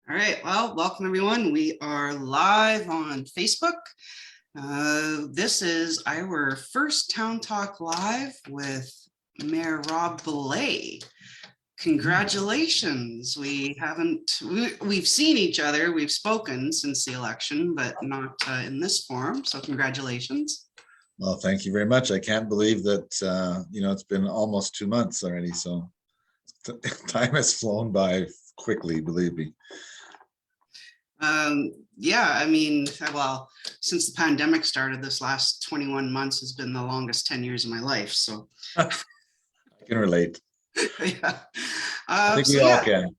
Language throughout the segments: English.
All right, well, welcome everyone. We are live on Facebook. This is our first Town Talk Live with Mayor Rob Balay. Congratulations. We've seen each other, we've spoken since the election, but not in this forum. So congratulations. Well, thank you very much. I can't believe that, it's been almost 2 months already. So time has flown by quickly, believe me. Yeah, I mean, well, since the pandemic started, this last 21 months has been the longest 10 years of my life. So I can relate. yeah. I think we all can.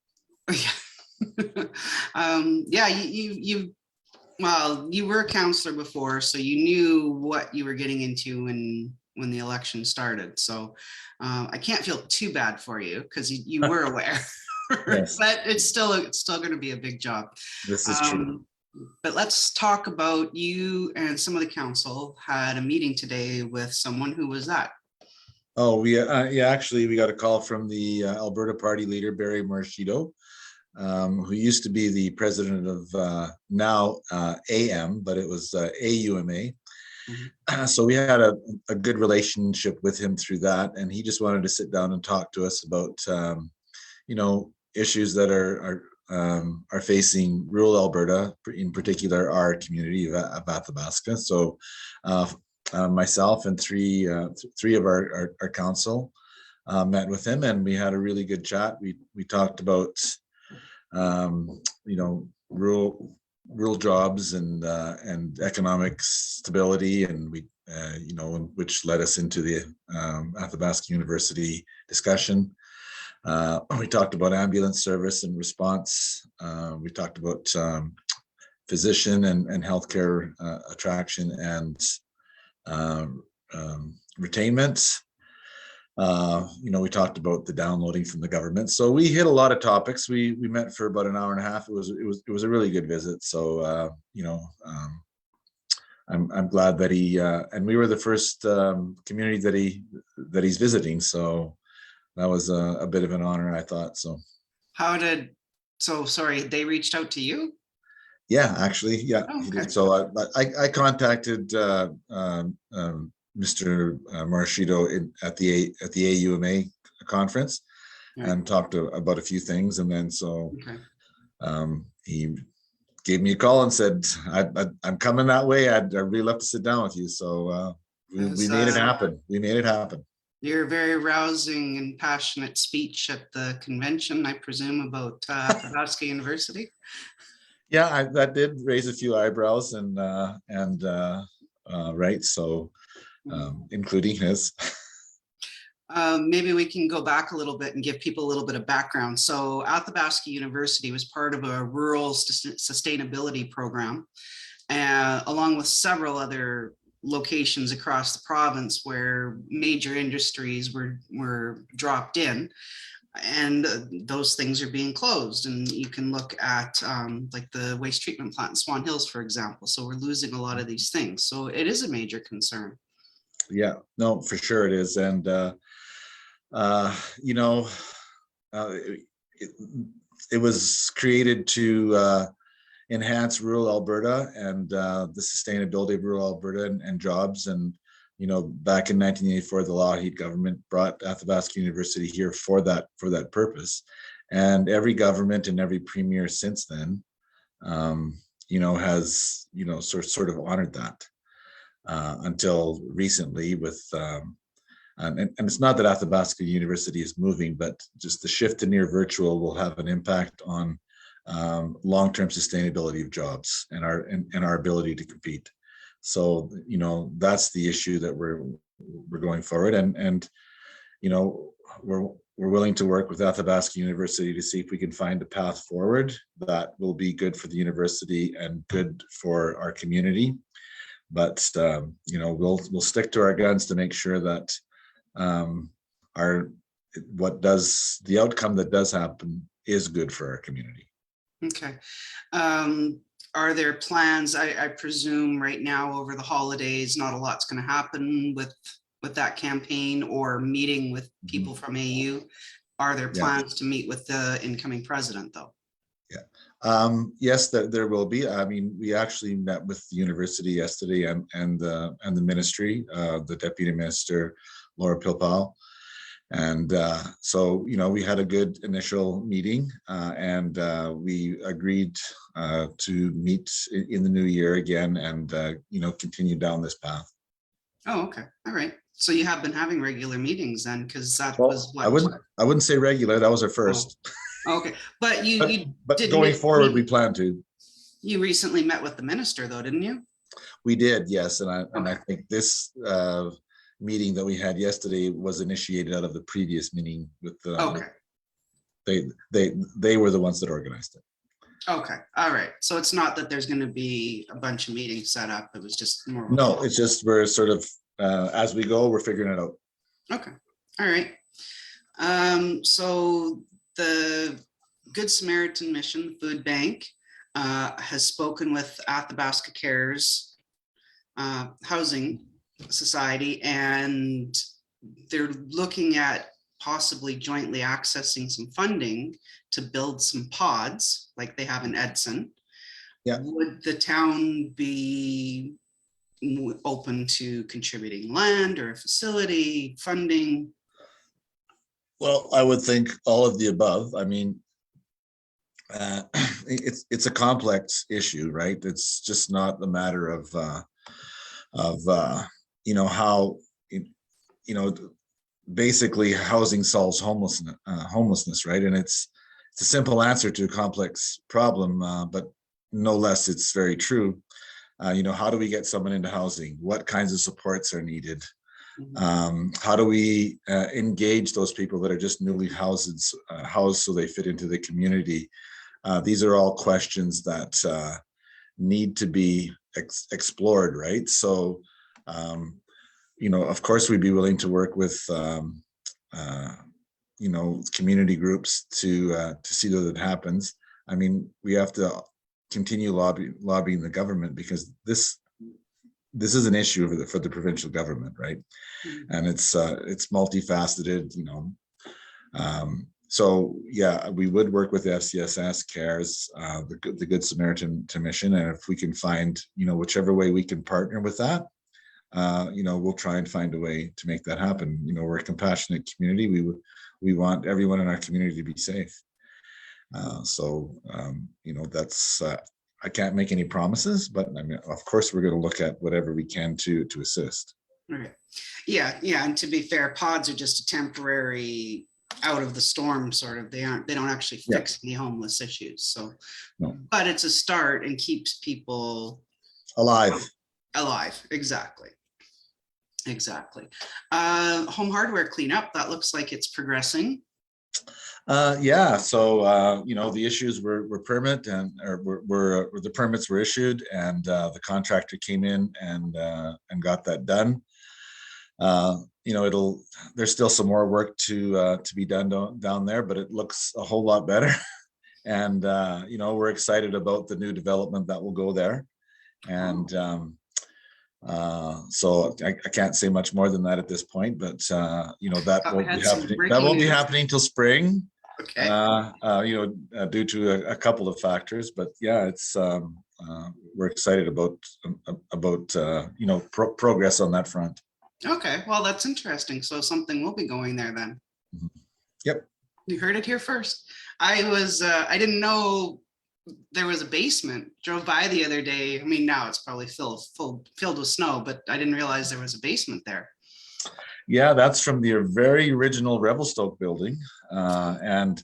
Yeah, you were a counselor before, so you knew what you were getting into when the election started. So I can't feel too bad for you because you were aware. Yes. But it's still going to be a big job. This is true. But let's talk about you and some of the council had a meeting today with someone. Who was that? Oh, actually, we got a call from the Alberta Party leader, Barry Marchito, who used to be the president of now AM, but it was AUMA. Mm-hmm. So we had a good relationship with him through that, and he just wanted to sit down and talk to us about issues that are facing rural Alberta, in particular our community of Athabasca. So myself and three of our council met with him, and we had a really good chat. We talked about rural jobs and economic stability, and which led us into the Athabasca University discussion. We talked about ambulance service and response. We talked about physician and healthcare attraction and retainment. We talked about the downloading from the government. So we hit a lot of topics. We met for about an hour and a half. It was a really good visit. So I'm glad that he and we were the first community that he's visiting. So that was a bit of an honor, I thought. So sorry, they reached out to you? Yeah, actually, yeah. Oh, okay. So I contacted Mr. Marchito at the AUMA conference, yeah, and talked about a few things, and then he gave me a call and said, I'm coming that way. I'd really love to sit down with you. So we made it happen. We made it happen. Your very rousing and passionate speech at the convention, I presume, about Athabasca University. Yeah, that did raise a few eyebrows, and right, so including his. Maybe we can go back a little bit and give people a little bit of background. So Athabasca University was part of a rural sustainability program, along with several other locations across the province where major industries were dropped in, and those things are being closed. And you can look at like the waste treatment plant in Swan Hills, for example. So we're losing a lot of these things. So it is a major concern. Yeah, no, for sure it is. And it was created to enhance rural Alberta and the sustainability of rural Alberta and jobs. And back in 1984, the Lougheed government brought Athabasca University here for that purpose. And every government and every premier since then, has sort of honored that until recently with. And it's not that Athabasca University is moving, but just the shift to near virtual will have an impact on long-term sustainability of jobs and our ability to compete. So that's the issue that we're going forward, and we're willing to work with Athabasca University to see if we can find a path forward that will be good for the university and good for our community. But we'll stick to our guns to make sure that the outcome that does happen is good for our community. Okay. Are there plans, I presume right now over the holidays, not a lot's going to happen with that campaign or meeting with people from AU? Are there plans to meet with the incoming president though? Yeah. Yes, there will be. I mean, we actually met with the university yesterday and the ministry, the deputy minister, Laura Pilpal. And so, we had a good initial meeting, and we agreed to meet in the new year again, and continue down this path. Oh, okay. All right. So you have been having regular meetings then, because that Well, was I what? wouldn't say regular. That was our Oh, first, okay. But you but did going forward, we meet, plan to. you recently met with the minister though, didn't you? We did, yes, and I Okay. think this meeting that we had yesterday was initiated out of the previous meeting with Okay. they were the ones that organized it. Okay. All right. So it's not that there's going to be a bunch of meetings set up. It was just more of a No, follow. it's just we're sort of as we go, we're figuring it out. Okay. All right. So the Good Samaritan Mission Food Bank has spoken with Athabasca Cares Housing Society, and they're looking at possibly jointly accessing some funding to build some pods like they have in Edson. Yeah. Would the town be open to contributing land or a facility, funding? Well, I would think all of the above. I mean, it's a complex issue, right? It's just not a matter of how basically housing solves homelessness, right? And it's a simple answer to a complex problem, but no less, it's very true. How do we get someone into housing? What kinds of supports are needed? How do we engage those people that are just newly housed so they fit into the community? These are all questions that need to be explored, right? So, of course, we'd be willing to work with, community groups to see that it happens. I mean, we have to continue lobbying the government, because this is an issue for the provincial government, right? And it's multifaceted, so yeah, we would work with FCSS Cares, the Good Samaritan Mission, and if we can find, whichever way we can partner with that, we'll try and find a way to make that happen. We're a compassionate community. We want everyone in our community to be safe. That's I can't make any promises, but I mean, of course, we're going to look at whatever we can to assist. Right. Yeah, and to be fair, pods are just a temporary out of the storm sort of. They don't actually fix any homeless issues. So, no. But it's a start and keeps people alive. Exactly. Home hardware cleanup, that looks like it's progressing. Yeah, so the issues were permit, and the permits were issued, and the contractor came in and got that done. There's still some more work to be done down there, but it looks a whole lot better. And we're excited about the new development that will go there. And so I can't say much more than that at this point, but that won't be happening till spring. Okay. Due to a couple of factors, but yeah, it's we're excited about progress on that front. Okay, well, that's interesting. So something will be going there then. Yep. You heard it here first. I didn't know there was a basement. Drove by the other day. I mean, now it's probably filled with snow, but I didn't realize there was a basement there. Yeah, that's from the very original Revelstoke building. And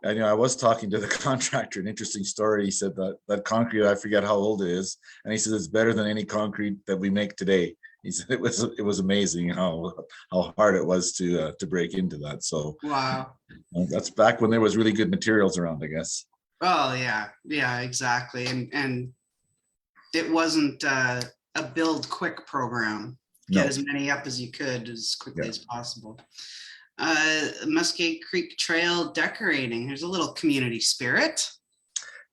I was talking to the contractor, an interesting story. He said that concrete, I forget how old it is. And he says it's better than any concrete that we make today. He said it was amazing how hard it was to break into that. So wow, that's back when there was really good materials around, I guess. Oh yeah, exactly. And it wasn't a build quick program. Get as many up as you could as quickly as possible. Muskeg Creek Trail decorating. There's a little community spirit.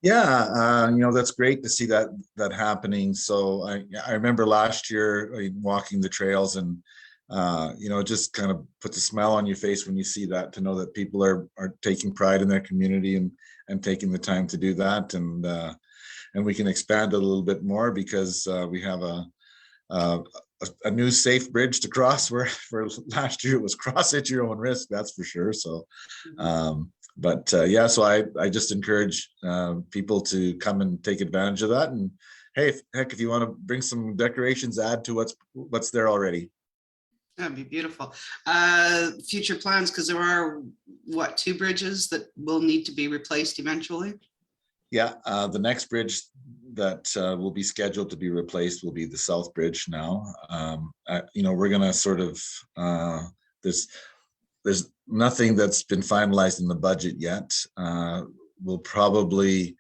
Yeah, that's great to see that happening. So I remember last year walking the trails, and it just kind of puts a smile on your face when you see that, to know that people are taking pride in their community and taking the time to do that. And we can expand it a little bit more because we have a new safe bridge to cross, where last year it was cross at your own risk, that's for sure. So so I just encourage people to come and take advantage of that. And hey, heck, if you want to bring some decorations, add to what's there already. That'd be beautiful. Future plans, because there are, what, 2 bridges that will need to be replaced eventually? Yeah, the next bridge that will be scheduled to be replaced will be the South Bridge now. We're going to sort of, there's nothing that's been finalized in the budget yet. We'll probably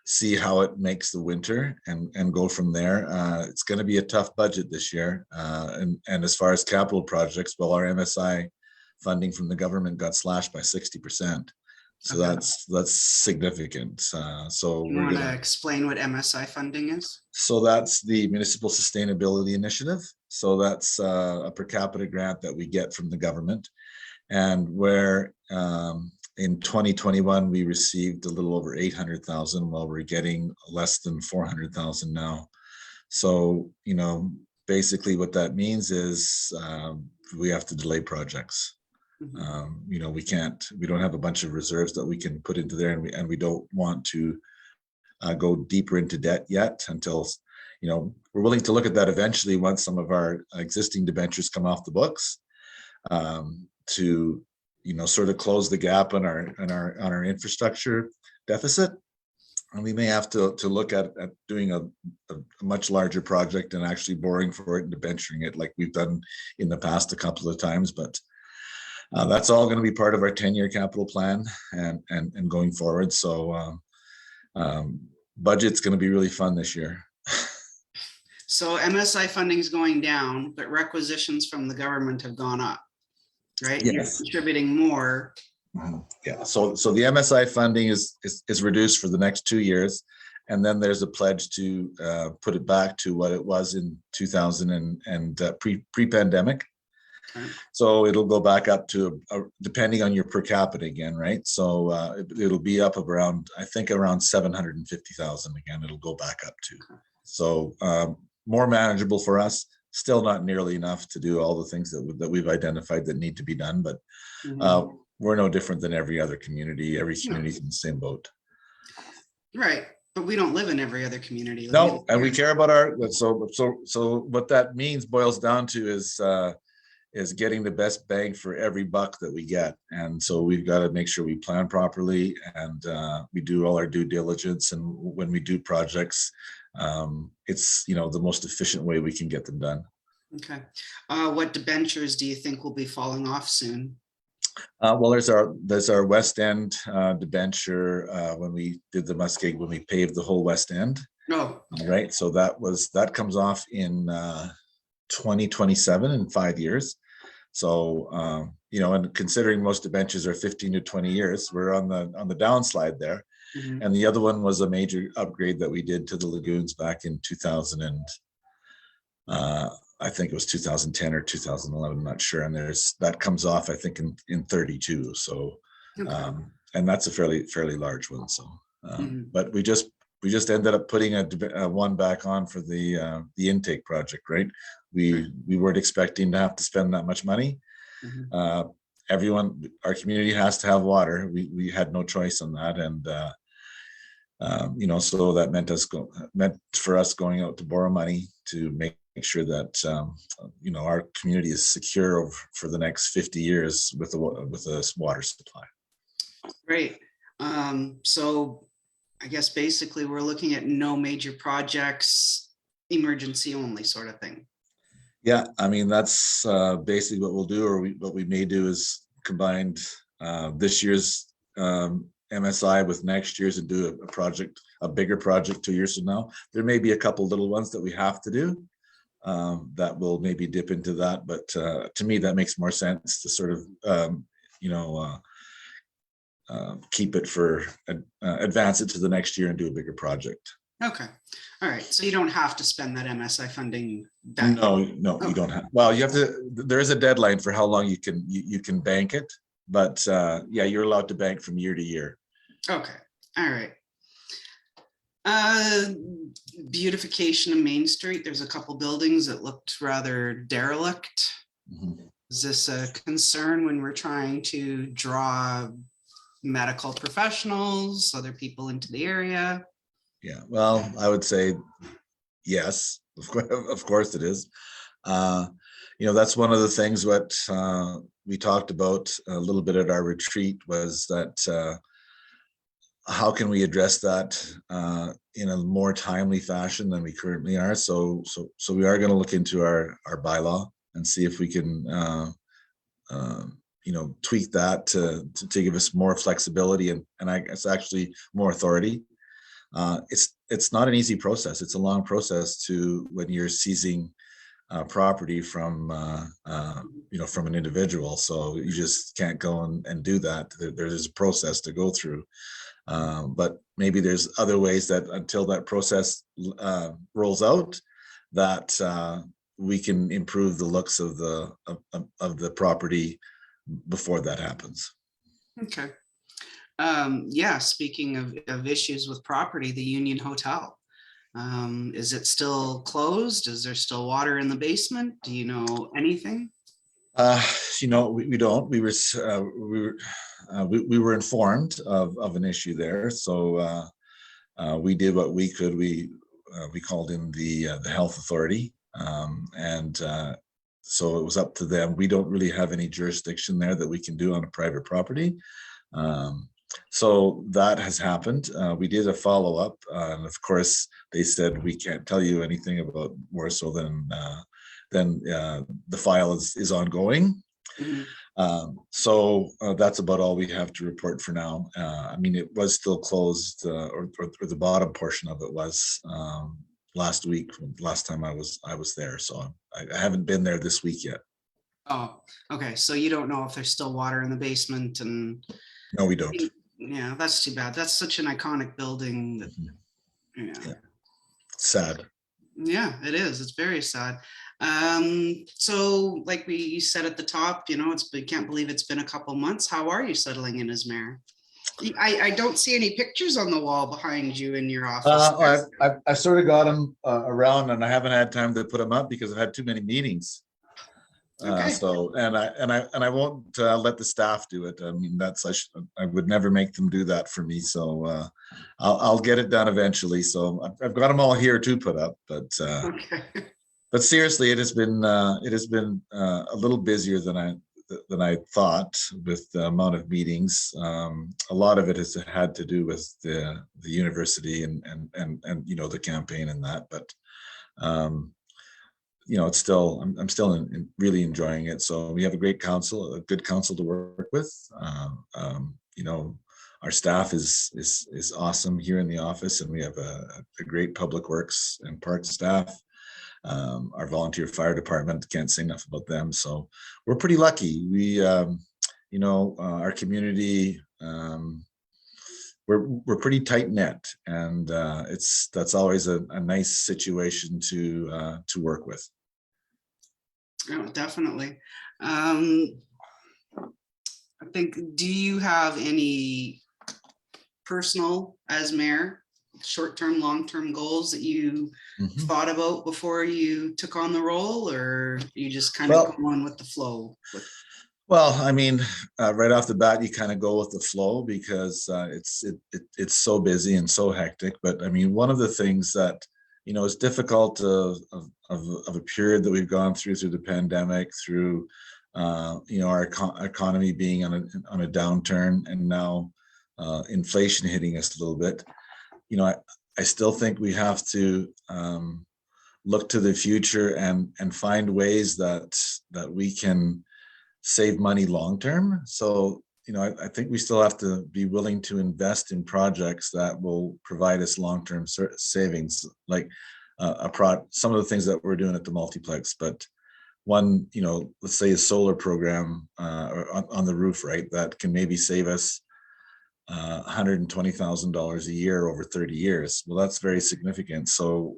see how it makes the winter and go from there. It's going to be a tough budget this year. And as far as capital projects, well, our MSI funding from the government got slashed by 60%. So Okay. that's significant. So You want to explain what MSI funding is? So that's the Municipal Sustainability Initiative. So that's a per capita grant that we get from the government, and where in 2021 we received a little over 800,000, while we're getting less than 400,000 now. So basically what that means is we have to delay projects. We don't have a bunch of reserves that we can put into there, and we don't want to go deeper into debt yet until, we're willing to look at that eventually once some of our existing debentures come off the books, to, sort of close the gap on our infrastructure deficit. And we may have to look at doing a much larger project and actually borrowing for it and debenturing it, like we've done in the past a couple of times. But that's all going to be part of our 10-year capital plan and going forward. So budget's going to be really fun this year. So MSI funding is going down, but requisitions from the government have gone up, right? Yes. You're contributing more. Yeah. So the MSI funding is reduced for the next 2 years, and then there's a pledge to put it back to what it was in 2000 and pre-pandemic. Okay. So it'll go back up to depending on your per capita again, right? So it'll be up of around, I think, around 750,000 again. It'll go back up to. Okay. So more manageable for us. Still not nearly enough to do all the things that we've identified that need to be done, but we're no different than every other community. Every community's in the same boat. Right. But we don't live in every other community. No, and we care about so what that means boils down to is getting the best bang for every buck that we get. And so we've got to make sure we plan properly, and we do all our due diligence. And when we do projects, it's, the most efficient way we can get them done. Okay. What debentures do you think will be falling off soon? Well, there's our West End debenture when we did the Muskeg, when we paved the whole West End. No. All right. So that comes off in 2027, in 5 years. So and considering most debentures are 15 to 20 years, we're on the downslide there. Mm-hmm. And the other one was a major upgrade that we did to the lagoons back in 2000 and I think it was 2010 or 2011, I'm not sure. And that comes off, I think, in 32. So okay. And that's a fairly large one. So but we just ended up putting a one back on for the intake project, right? We weren't expecting to have to spend that much money. Mm-hmm. Our community has to have water. We had no choice on that, and so that meant for us going out to borrow money to make sure that our community is secure for the next 50 years with a water supply. Great. So I guess basically we're looking at no major projects, emergency only sort of thing. Yeah, I mean, that's basically what we'll do, or what we may do is combine this year's MSI with next year's and do a bigger project 2 years from now. There may be a couple little ones that we have to do that will maybe dip into that, but to me that makes more sense to sort of keep it for advance it to the next year and do a bigger project. Okay. All right. So you don't have to spend that MSI funding that year. No, no, you Okay. don't have, well, you have to, there is a deadline for how long you can bank it, but yeah, you're allowed to bank from year to year. Okay. All right. Uh, beautification of Main Street. There's a couple buildings that looked rather derelict. Mhm. Is this a concern when we're trying to draw medical professionals, other people into the area? Yeah, well, I would say yes, of course it is. Uh, that's one of the things what we talked about a little bit at our retreat was that how can we address that in a more timely fashion than we currently are? So we are going to look into our bylaw and see if we can tweak that to give us more flexibility and I guess actually more authority. It's not an easy process. It's a long process to when you're seizing property from from an individual. So you just can't go and do that. There's a process to go through. But maybe there's other ways that until that process rolls out, that we can improve the looks of the property before that happens. Okay. Yeah, speaking of issues with property, the Union Hotel. Is it still closed? Is there still water in the basement? Do you know anything? Uh, we don't. We were informed of an issue there, so we did what we could. We called in the health authority, and so it was up to them. We don't really have any jurisdiction there that we can do on a private property. Um, so that has happened. We did a follow up, and of course, they said we can't tell you anything about more so than the file is ongoing. Mhm. So that's about all we have to report for now. I mean, it was still closed, or the bottom portion of it was last week. Last time I was there, so I haven't been there this week yet. Oh, okay. So you don't know if there's still water in the basement, and No, we don't. yeah, that's too bad. That's such an iconic building that, Mhm. yeah. Yeah, sad. Yeah, it is. It's very sad. So like we said at the top, we can't believe it's been a couple months. How are you settling in as mayor? I don't see any pictures on the wall behind you in your office. I've sort of got them around, and I haven't had time to put them up because I've had too many meetings. Okay. So I won't let the staff do it. I mean, I would never make them do that for me. So I'll get it done eventually. So I've got them all here to put up, Okay. but seriously, it has been a little busier than I thought with the amount of meetings. A lot of it has had to do with the university and the campaign and that, but it's still I'm still really enjoying it. So we have a good council to work with. Our staff is awesome here in the office, and we have a great public works and parks staff. Our volunteer fire department, can't say enough about them. So we're pretty lucky. Our community, we're pretty tight knit, and that's always a nice situation to work with. Oh, definitely. Um, I think, do you have any personal as mayor, short-term, long-term goals that you Mhm. thought about before you took on the role, or you just kind of Well, go on with the flow? Well, I mean, right off the bat, you kind of go with the flow because it's so busy and so hectic. But I mean, one of the things that is difficult of a period that we've gone through the pandemic, through our economy being on a downturn, and now inflation hitting us a little bit. I still think we have to look to the future and find ways that we can save money long term. So, I think we still have to be willing to invest in projects that will provide us long term savings, like some of the things that we're doing at the multiplex. But one, let's say a solar program on the roof, right? That can maybe save us $120,000 a year over 30 years. Well, that's very significant. So,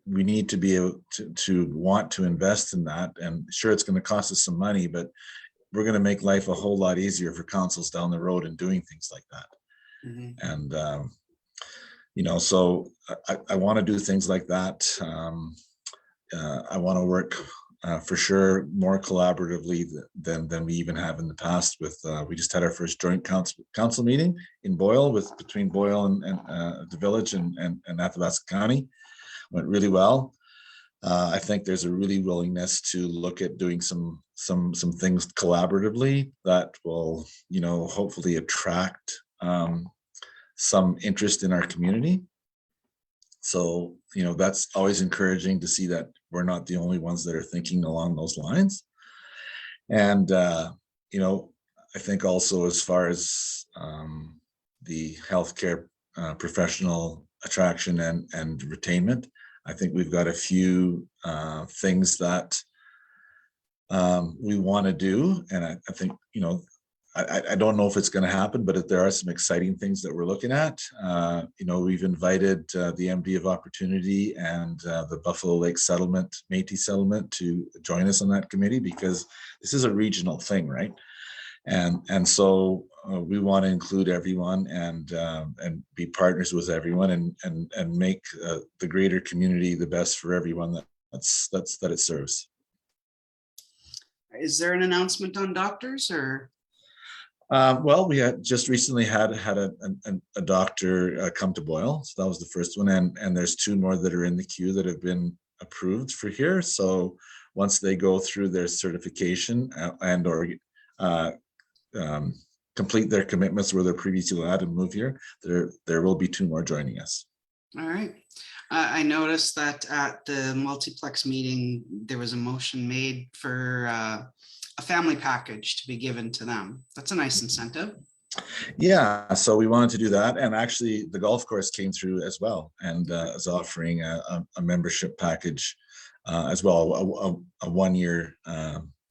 we need to be able to want to invest in that. And sure, it's going to cost us some money, but we're going to make life a whole lot easier for councils down the road in doing things like that. Mhm. And, so I want to do things like that. I want to work for sure more collaboratively than we even have in the past. With we just had our first joint council meeting in Boyle between Boyle and the village and Athabasca County. Went really well. I think there's a really willingness to look at doing some things collaboratively that will hopefully attract some interest in our community. So, that's always encouraging to see that we're not the only ones that are thinking along those lines. And, I think also as far as the healthcare professional attraction and retainment, I think we've got a few things that we want to do. And I think, I don't know if it's going to happen, but if there are some exciting things that we're looking at. We've invited the MD of Opportunity and the Buffalo Lake Settlement, Métis Settlement, to join us on that committee, because this is a regional thing, right? And so we want to include everyone and be partners with everyone and make the greater community the best for everyone that it serves. Is there an announcement on doctors or? Well, we had just recently had a doctor come to Boyle, so that was the first one, and there's two more that are in the queue that have been approved for here. So once they go through their certification and or complete their commitments where they're previously at and move here, there will be two more joining us. All right. I noticed that at the multiplex meeting, there was a motion made for a family package to be given to them. That's a nice incentive. Yeah, so we wanted to do that, and actually the golf course came through as well, and is offering a membership package as well, a 1 year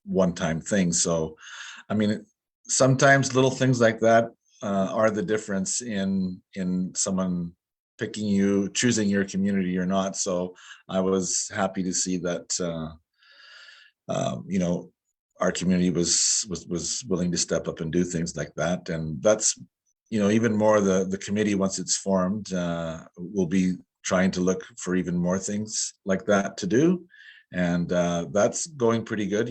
one-time thing. So, I mean, sometimes little things like that are the difference in someone choosing your community or not. So I was happy to see that our community was willing to step up and do things like that. And that's even more the committee, once it's formed, will be trying to look for even more things like that to do. And that's going pretty good.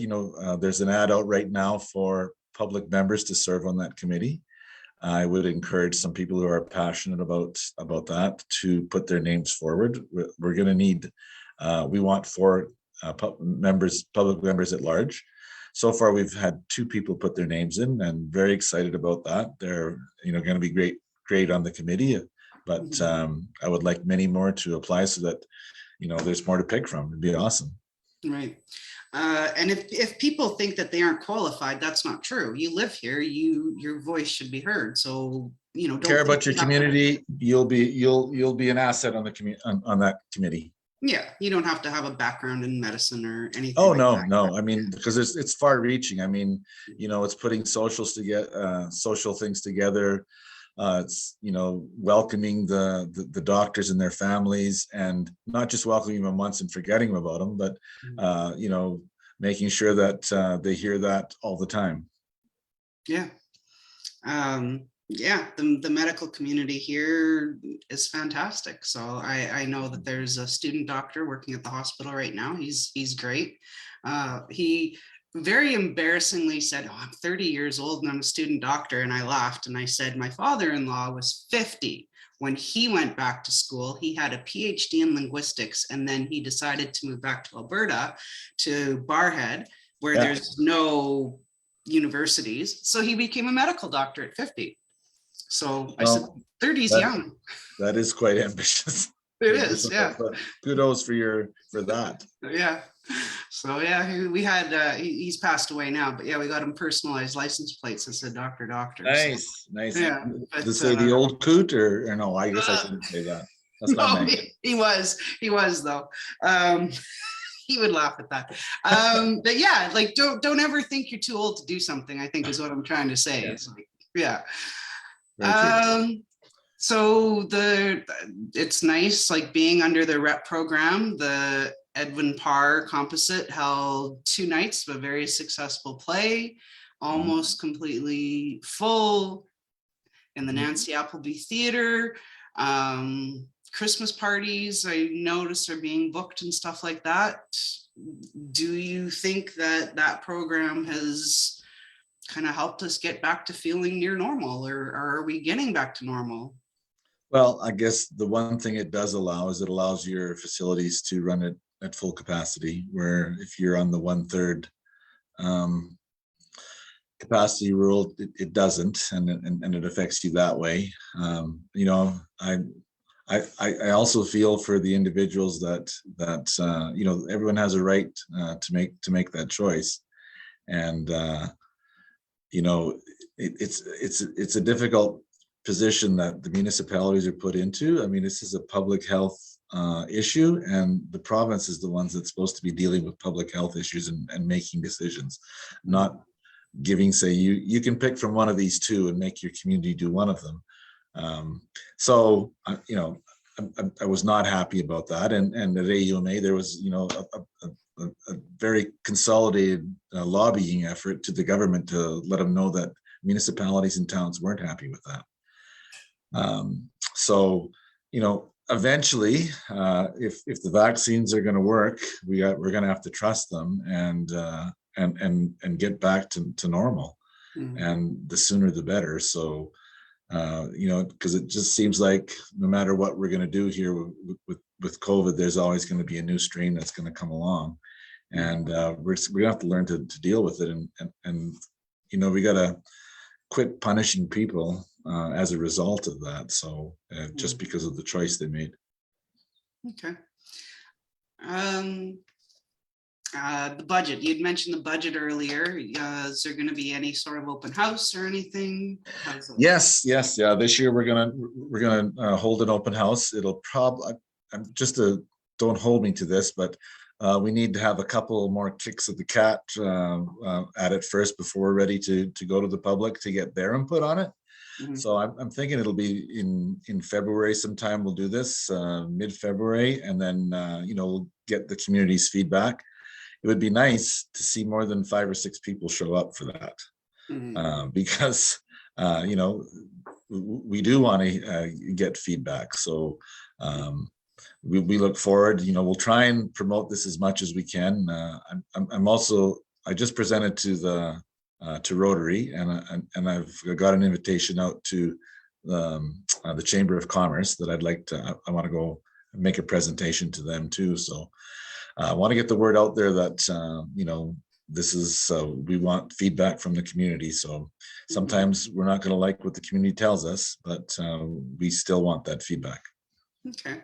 There's an ad out right now for public members to serve on that committee. I would encourage some people who are passionate about that to put their names forward. We're going to need, we want 4 public members at large. So far, we've had 2 people put their names in, and very excited about that. They're going to be great on the committee, but I would like many more to apply so that there's more to pick from. It'd be awesome. Right. And if people think that they aren't qualified, that's not true. You live here, your voice should be heard. So, don't care about your community. You'll be an asset on the on that committee. Yeah, you don't have to have a background in medicine or anything. Oh, no. I mean, because it's far reaching. I mean, it's putting social things together. It's welcoming the doctors and their families, and not just welcoming them once and forgetting about them, but making sure that they hear that all the time. Yeah. Yeah, the medical community here is fantastic. So I know that there's a student doctor working at the hospital right now. He's great. He very embarrassingly said, "Oh, I'm 30 years old and I'm a student doctor." And I laughed and I said, my father-in-law was 50 when he went back to school. He had a PhD in linguistics, and then he decided to move back to Alberta, to Barhead, where there's no universities. So he became a medical doctor at 50. So I said, 30 is young. That is quite ambitious. It is, yeah. Kudos for that. Yeah. So yeah, we had he's passed away now, but yeah, we got him personalized license plates that said Doctor. Nice, so, nice. Yeah. Does it say the old coot or no? I guess I shouldn't say that. That's not no, nice. he was though. He would laugh at that. But yeah, like don't ever think you're too old to do something, I think is what I'm trying to say. Yeah. It's like, yeah. Very true. So it's nice, like being under the rep program. The Edwin Parr Composite held 2 nights of a very successful play, almost completely full in the Nancy Appleby Theater. Christmas parties, I notice, are being booked and stuff like that. Do you think that that program has kind of helped us get back to feeling near normal, or are we getting back to normal? Well, I guess the one thing it does allow is it allows your facilities to run it at full capacity, where if you're on the 1/3 capacity rule, it doesn't, and it affects you that way. You know, I also feel for the individuals that you know, everyone has a right to make that choice, and you know, it's a difficult position that the municipalities are put into. I mean, this is a public health issue, and the province is the ones that's supposed to be dealing with public health issues and making decisions, not giving, say, you can pick from one of these two and make your community do one of them. So you know, I was not happy about that, and at AUMA there was, you know, a very consolidated lobbying effort to the government to let them know that municipalities and towns weren't happy with that. So, you know, eventually, if the vaccines are going to work, we're going to have to trust them and get back to normal, and the sooner the better. So, you know, because it just seems like no matter what we're going to do here with COVID, there's always going to be a new strain that's going to come along, and we're going to have to learn to deal with it, and you know, we got to quit punishing people as a result of that. So just because of the choice they made. Okay. The budget, you'd mentioned the budget earlier. Is there going to be any sort of open house or anything? Yes. Yeah. This year we're gonna hold an open house. It'll probably, don't hold me to this, but we need to have a couple more kicks of the cat at it first before we're ready to go to the public to get their input on it. So I'm thinking it'll be in February sometime. We'll do this mid-February, and then you know, we'll get the community's feedback. It would be nice to see more than 5 or 6 people show up for that, because you know, we do want to get feedback. So we look forward. You know, we'll try and promote this as much as we can. I'm also, I just presented to Rotary, and I've got an invitation out to the Chamber of Commerce that I'd like to. I want to go make a presentation to them too. So I want to get the word out there that you know, this is we want feedback from the community. So sometimes we're not going to like what the community tells us, but we still want that feedback. Okay.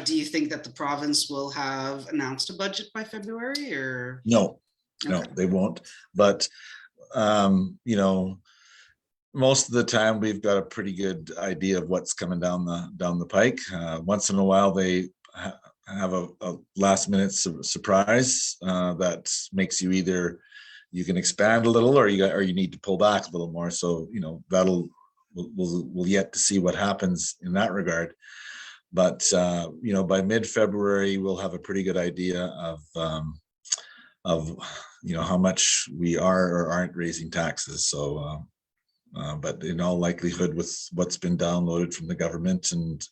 Do you think that the province will have announced a budget by February, or? No, Okay. no, they won't. But you know, most of the time we've got a pretty good idea of what's coming down the pike. Once in a while they have a last minute surprise that makes you either you can expand a little, or you need to pull back a little more. So, you know, we'll yet to see what happens in that regard. But you know, by mid-February we'll have a pretty good idea of you know, how much we are or aren't raising taxes. So but in all likelihood, with what's been downloaded from the government and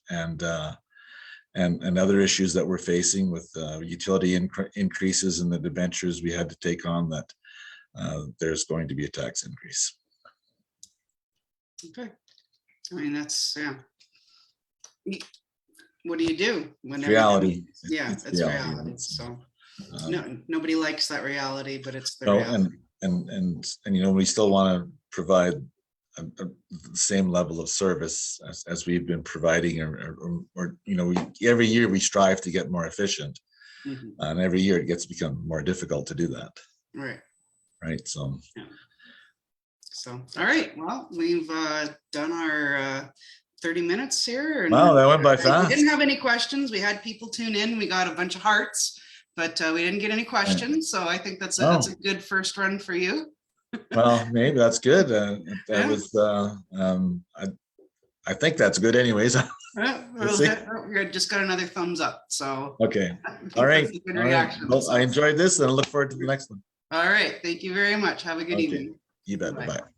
other issues that we're facing with utility increases and the debentures we had to take on, that there's going to be a tax increase. Okay. I mean, that's, yeah. What do you do when reality? Yeah, it's reality. So nobody likes that reality, but it's the reality. And you know, we still want to provide the same level of service as we've been providing, or you know, every year we strive to get more efficient, and every year it gets become more difficult to do that. Right. So. Yeah. So, all right. Well, we've done our 30 minutes here. And wow, that went by fast. We didn't have any questions. We had people tune in. We got a bunch of hearts, but we didn't get any questions. So I think that's a good first run for you. Well, maybe that's good. That Yeah. was, I think that's good anyways. Yeah, We'll well, see. we just got another thumbs up, so Okay. I All think right. that's a good All right. reaction. Well, I So, enjoyed this and I look forward to the next one. all right, thank you very much. Have a good Okay. evening. You bet. Bye. Bye-bye.